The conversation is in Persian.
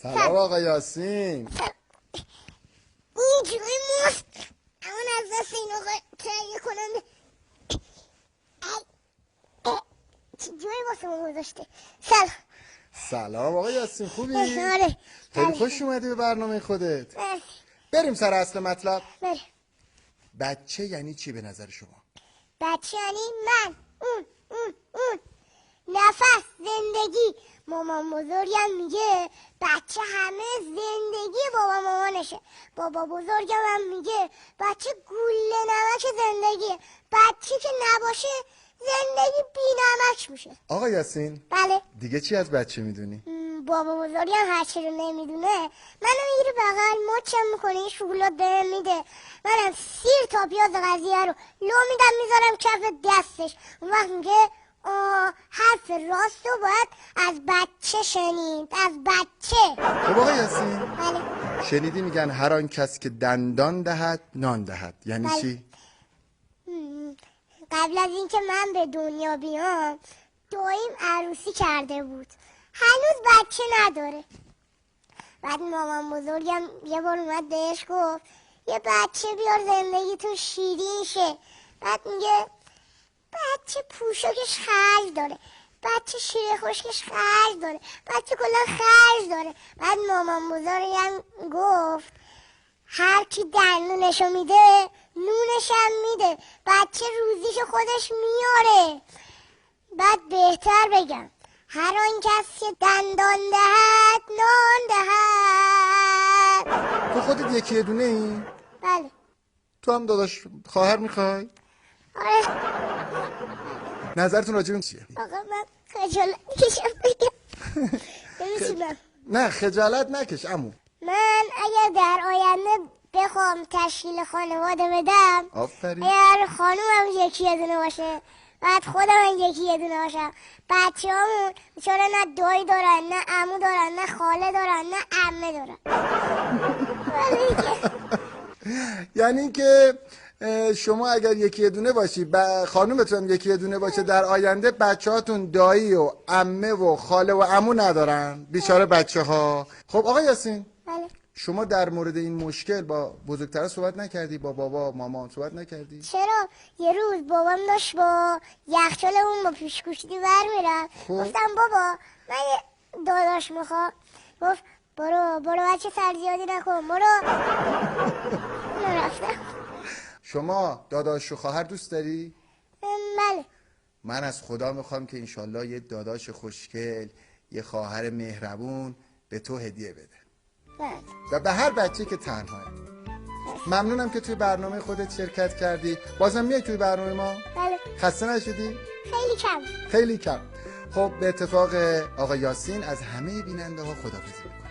سلام آقا یاسین. اینجوری موست اون از دست این آقا تهیه کننده چجوری واسه ما گذاشته. سلام آقا یاسین، خوبی؟ آره خیلی خوش اومدی به برنامه خودت. بریم سر اصل مطلب. بریم. بچه یعنی چی به نظر شما؟ بچه یعنی من، اون نفس، زندگی. مامان بزرگم میگه بچه همه زندگی بابا مامانشه. بابا بزرگم هم میگه بچه گوله نمک زندگیه. بچه که نباشه زندگی بی نمک میشه. آقا یاسین، بله. دیگه چی از بچه میدونی؟ بابا بزرگم هرچی رو نمیدونه منو میگیره بغل مچم میکنه، این شکلات بهم میده، منم سیر تا پیاز قضیه رو لو میدم میذارم کف دستش. اون وقت میگه حرف راست رو باید از بچه شنید، از بچه. خب آقا یاسین، بله. شنیدی میگن هر آن کس که دندان دهد نان دهد، یعنی بله. چی؟ قبل از اینکه من به دنیا بیام داییم عروسی کرده بود، هنوز بچه نداره. بعد مامان بزرگم یه بار اومد بهش گفت یه بچه بیار زندگیتون شیرین شه. بعد میگه بچه پوشکش خرج داره، بچه شیر خشکش خرج داره، بچه کلا خرج داره. بعد مامان بزرگم گفت هر کی دندونشو میده نونشم میده، بچه روزیشو خودش میاره. بعد بهتر بگم هر آن کس که دندان دهد نان دهد. تو خودت یکی دونه ای؟ بله. تو هم داداش خواهر میخوای؟ آره. نظرتون راجع به این چیه؟ آقا من خجالت میکشم بگم. نمیتونم. نه خجالت نکش عمو. من اگر در آینده بخوام تشکیل خانواده بدم، آفرین. اگر خانومم یکی یه دونه باشه بعد خودم هم یکی یه دونه باشم، بچه همون چرا نه دایی دارن، نه عمو دارن، نه خاله دارن، نه عمه دارن. یعنی که شما اگر یکی یه دونه باشی خانومتون یکی یه دونه باشه در آینده بچه‌هاتون دایی و عمه و خاله و عمو ندارن، بیچاره بچه‌ها. خب آقا یاسین، بله. شما در مورد این مشکل با بزرگترها صحبت نکردی؟ با بابا مامان صحبت نکردی؟ چرا؟ یه روز بابام داشت با یخچالمون با پیشگوشتی برمیرفت. گفتم بابا من یه داداش میخوام. گفت برو بچه سرزیادی نکن برو. نرفتم. شما داداش و خواهر دوست داری؟ بله. من از خدا میخوام که انشالله یه داداش خوشگل، یه خواهر مهربون به تو هدیه بده. بله. و به هر بچه که تنهاه. ممنونم که توی برنامه خودت شرکت کردی. بازم میای توی برنامه ما؟ بله. خسته نشدی؟ خیلی کم. خب به اتفاق آقا یاسین از همه بیننده ها خداحافظی میکنم.